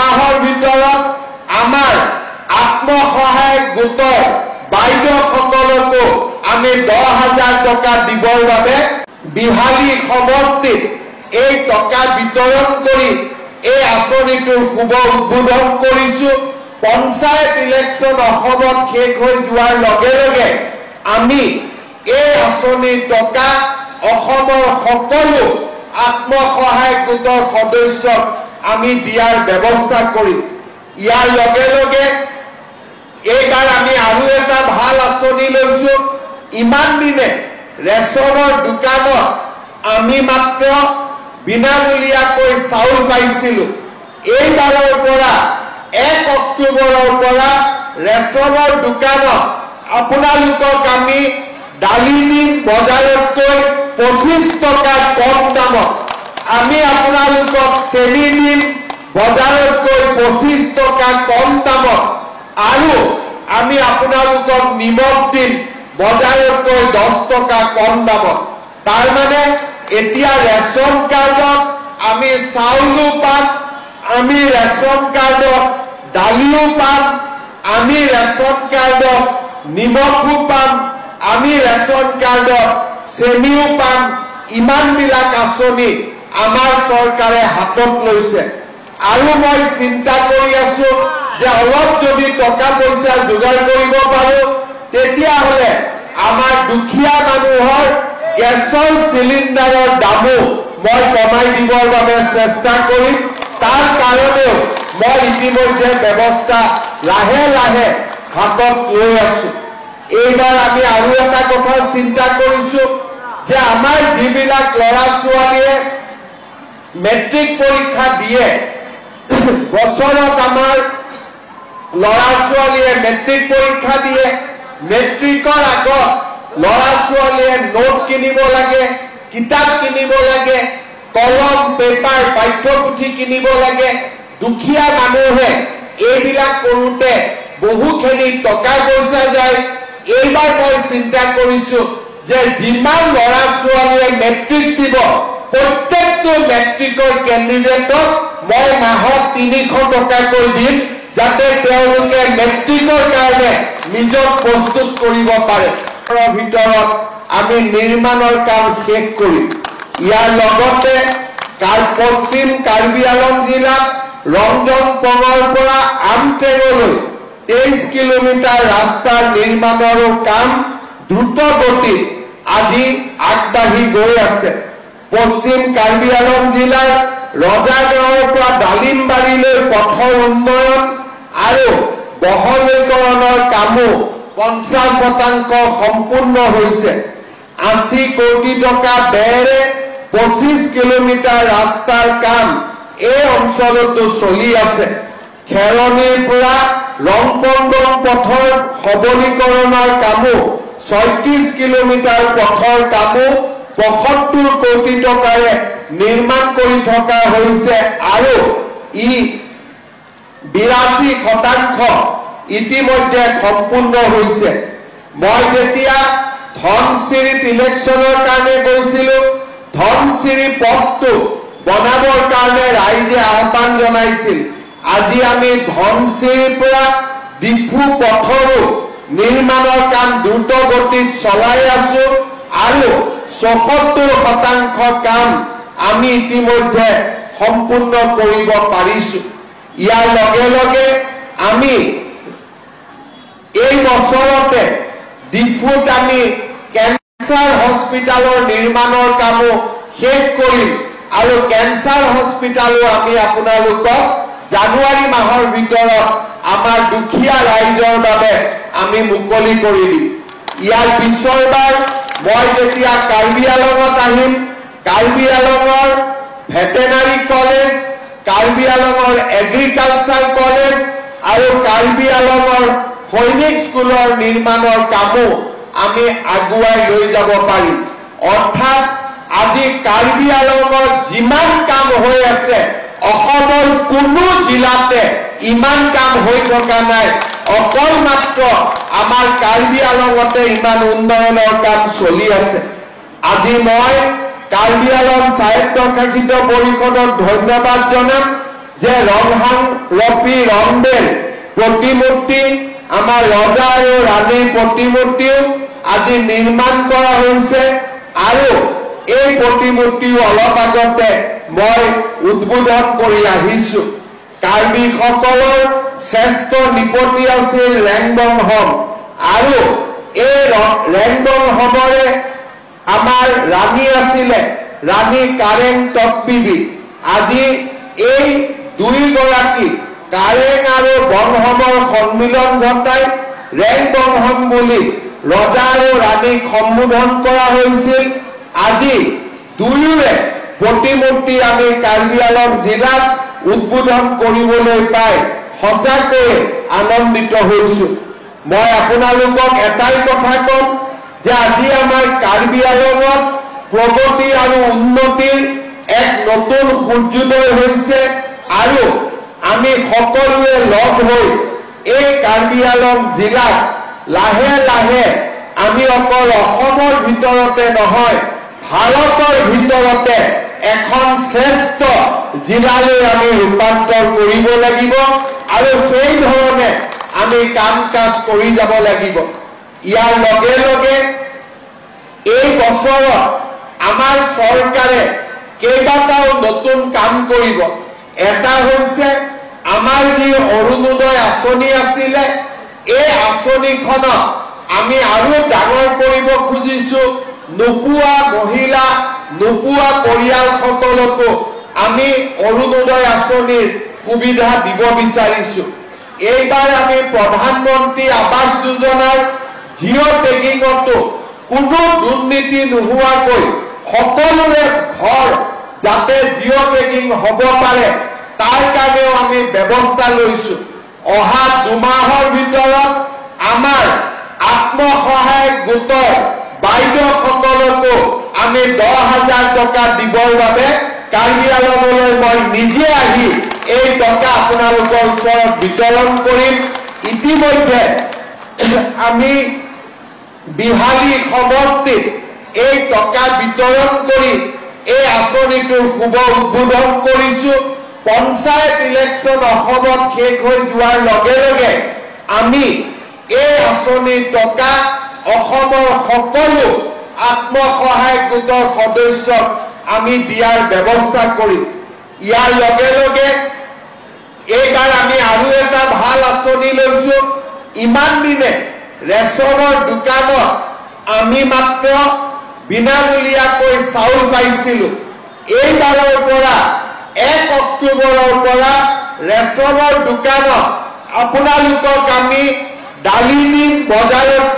মাহৰ ভিতৰত আমাৰ আত্মসহায়ক গোটৰ বাইদেউসকলকো আমি 10,000 টকা দিবৰ বাবে বিহালী সমষ্টিত এই টকা বিতৰণ কৰি এই আঁচনিটোৰ শুভ উদ্বোধন কৰিছো। পঞ্চায়ত ইলেকশ্যন অসমত শেষ হৈ যোৱাৰ লগে লগে আমি এই আঁচনিৰ টকা অসমৰ সকলো আত্মসহায়ক গোটৰ সদস্যক আমি দিয়াৰ ব্যৱস্থা কৰিম। ইয়াৰ লগে লগে এইবাৰ আমি আৰু এটা ভাল আঁচনি লৈছো। ইমান দিনে ৰেচনৰ দোকানত আমি মাত্ৰ বিনামূলীয়াকৈ চাউল পাইছিলো। এইবাৰৰ পৰা 1 অক্টোবৰৰ পৰা ৰেচনৰ দোকানত আপোনালোকক আমি দালি দিম বজাৰতকৈ 25 টকা কম দামত, আমি আপোনালোকক চেনি দিম বজাৰতকৈ 25 টকা কম দামত, আৰু আমি আপোনালোকক নিমখ দিম বজাৰতকৈ 10 টকা কম দামত। তাৰ মানে এতিয়া ৰেচন কাৰ্ডত আমি চাউলো পাম, আমি ৰেচন কাৰ্ডত দালিও পাম, আমি ৰেচন কাৰ্ডত নিমখো পাম, আমি ৰেচন কাৰ্ডত চেনিও পাম। ইমানবিলাক আঁচনি আমাৰ চৰকাৰে হাতত লৈছে। আৰু মই চিন্তা কৰি আছো যে অলপ যদি টকা পইচা যোগাৰ কৰিব পাৰো তেতিয়াহ'লে আমাৰ দুখীয়া মানুহৰ গেছৰ চিলিণ্ডাৰৰ দামো মই কমাই দিবৰ বাবে চেষ্টা কৰিম। তাৰ কাৰণেও মই ইতিমধ্যে ব্যৱস্থা লাহে লাহে হাতত লৈ আছো। এইবাৰ আমি আৰু এটা কথা চিন্তা কৰিছো যে আমাৰ যিবিলাক ল'ৰা ছোৱালীয়ে মেট্ৰিক পৰীক্ষা দিয়ে, বছৰত আমাৰ ল'ৰা ছোৱালীয়ে মেট্ৰিক পৰীক্ষা দিয়ে, মেট্ৰিকৰ আগত ল'ৰা ছোৱালীয়ে নোট কিনিব লাগে, কিতাপ কিনিব লাগে, কলম পেপাৰ পাঠ্যপুথি কিনিব লাগে। দুখীয়া মানুহে এইবিলাক কৰোঁতে বহুখিনি টকা পইচা যায়। এইবাৰ মই চিন্তা কৰিছো যে যিমান ল'ৰা ছোৱালীয়ে মেট্ৰিক দিব প্ৰত্যেকটো মেট্ৰিকৰ কেণ্ডিডেটক মই মাহত 300 টকাকৈ দিম, যাতে তেওঁলোকে মেট্ৰিকৰ কাৰণে নিজক প্ৰস্তুত কৰিব পাৰে। ভিতৰত আমি নিৰ্মাণৰ কাম শেষ কৰিম। ইয়াৰ লগতে পশ্চিম কাৰ্বি আংলং জিলাত ৰঞ্জনপঙৰ পৰা আমটেঙলৈ 23 কিলোমিটাৰ ৰাস্তাৰ নিৰ্মাণৰো কাম দ্ৰুত গতিত আজি আগবাঢ়ি গৈ আছে। পশ্চিম কাৰ্বি আংলং জিলাৰ ৰজাগাঁৱৰ পৰা ডালিমবাৰীলৈ পথৰ উন্নয়ন আৰু বহলীকৰণৰ কামো 50% সম্পূৰ্ণ হৈছে। 80 কোটি টকা ব্যয়েৰে 25 কিলোমিটাৰ ৰাস্তাৰ কাম এই অঞ্চলতো চলি আছে। খেৰণীৰ পৰা ৰংপন্দং পথৰ সবলীকৰণৰ কামো 36 কিলোমিটাৰ পথৰ কামো 75 কোটি টকাৰে নিৰ্মাণ কৰি থকা হৈছে আৰু ই 82% ইতিমধ্যে সম্পূৰ্ণ হৈছে। মই যেতিয়া ধনচিৰিত ইলেকশ্যনৰ কাৰণে গৈছিলো, ধনচিৰি পথটো বনাবৰ কাৰণে ৰাইজে আহ্বান জনাইছিল। আজি আমি ধনচিৰিৰ পৰা ডিফু পথৰো নিৰ্মাণৰ কাম দ্ৰুত গতিত চলাই আছো আৰু 74% কাম আমি ইতিমধ্যে সম্পূৰ্ণ কৰিব পাৰিছো। ইয়াৰ লগে লগে আমি এই বছৰতে ডিফুত আমি কেঞ্চাৰ হস্পিটালৰ নিৰ্মাণৰ কামো শেষ কৰিম আৰু কেঞ্চাৰ হস্পিটালো আমি আপোনালোকক জানুৱাৰী মাহৰ ভিতৰত আমাৰ দুখীয়া ৰাইজৰ বাবে আমি মুকলি কৰি দিম। ইয়াৰ পিছৰবাৰ মই যেতিয়া কাৰ্বি আংলঙত আহিম, কাৰ্বি আংলঙৰ ভেটেনাৰী কলেজ, কাৰ্বি আংলঙৰ এগ্ৰিকালচাৰ কলেজ আৰু কাৰ্বি আংলঙৰ সৈনিক স্কুলৰ নিৰ্মাণৰ কামো আমি আগুৱাই লৈ যাব পাৰিম। অৰ্থাৎ আজি কাৰ্বি আংলঙত যিমান কাম হৈ আছে অসমৰ কোনো জিলাতে ইমান কাম হৈ থকা নাই। অকল মাত্ৰ আমাৰ কাৰ্বি আংলঙতে ইমান উন্নয়নৰ কাম চলি আছে। আজি মই কাৰ্বি আংলং স্বায়ত্তশাসিত পৰিষদক ধন্যবাদ জনাম যে ৰংহাং ৰপি ৰংবেৰ প্ৰতিমূৰ্তি আমাৰ ৰজা আৰু ৰাণীৰ প্ৰতিমূৰ্তিও আজি নিৰ্মাণ কৰা হৈছে আৰু এই প্ৰতিমূৰ্তিও অলপ আগতে মই উদ্বোধন কৰি আহিছো। কাৰ্বিসকলৰ শ্ৰেষ্ঠ নিপতি আছিল ৰেংবংহম আৰু এই ৰেংবংহমৰে আমাৰ ৰাণী আছিলে ৰাণী কাৰেং তকবিবি। আজি এই দুইগৰাকী কাৰেং আৰু বংহমৰ সন্মিলন ঘটাই ৰেংবংহম বুলি ৰজা আৰু ৰাণীক সম্বোধন কৰা হৈছিল। আজি দুয়োৰে প্ৰতিমূৰ্তি আমি কাৰ্বি আংলং জিলাত উদ্বোধন কৰিবলৈ পাই সঁচাকৈ আনন্দিত হৈছো। মই আপোনালোকক এটাই কথা কম যে আজি আমাৰ কাৰ্বি আংলঙত প্ৰগতি আৰু উন্নতিৰ এক নতুন সূৰ্যোদয় হৈছে আৰু আমি সকলোৱে লগ হৈ এই কাৰ্বি আংলং জিলাত লাহে লাহে আমি অকল অসমৰ ভিতৰতে নহয় ভাৰতৰ ভিতৰতে এখন শ্ৰেষ্ঠ জিলালৈ আমি ৰূপান্তৰ কৰিব লাগিব আৰু সেই ধৰণে আমি কাম কাজ কৰি যাব লাগিব। ইয়াৰ লগে লগে এই বছৰত আমাৰ চৰকাৰে কেইবাটাও নতুন কাম কৰিব। এটা হৈছে আমাৰ যি অৰুণোদয় আঁচনি আছিলে এই আঁচনিখনক আমি আৰু ডাঙৰ কৰিব খুজিছো। নোপোৱা মহিলা নোপোৱা পৰিয়ালসকলকো আমি অৰুণোদয় আঁচনিৰ সুবিধা দিব বিচাৰিছো। এইবাৰ আমি প্ৰধানমন্ত্ৰী আৱাস যোজনাৰ জিঅ' টেগিঙতো কোনো দুৰ্নীতি নোহোৱাকৈ সকলোৰে ঘৰ যাতে জিঅ' টেগিং হ'ব পাৰে তাৰ কাৰণেও আমি ব্যৱস্থা লৈছো। অহা 2 মাহৰ ভিতৰত আমাৰ আত্মসহায়ক গোটৰ বাইদেউসকলকো আমি 10,000 টকা দিবৰ বাবে কাৰ্বি আংলঙলৈ মই নিজে আহি এই টকা আপোনালোকৰ ওচৰত বিতৰণ কৰিম। ইতিমধ্যে আমি বিহালী সমষ্টিত এই টকা বিতৰণ কৰি এই আঁচনিটোৰ শুভ উদ্বোধন কৰিছো। পঞ্চায়ত ইলেকশ্যন অসমত শেষ হৈ যোৱাৰ লগে লগে আমি এই আঁচনিৰ টকা অসমৰ সকলো আত্মসহায়ক গোটৰ সদস্যক আমি দিয়াৰ ব্যৱস্থা কৰিম। ইয়াৰ লগে লগে এইবাৰ আমি আৰু এটা ভাল আঁচনি লৈছো। ইমান দিনে ৰেচনৰ দোকানত আমি মাত্ৰ বিনামূলীয়াকৈ চাউল পাইছিলো। এইবাৰৰ পৰা 1 অক্টোবৰৰ পৰা ৰেচনৰ দোকানত আপোনালোকক আমি দালি দিম, বজাৰত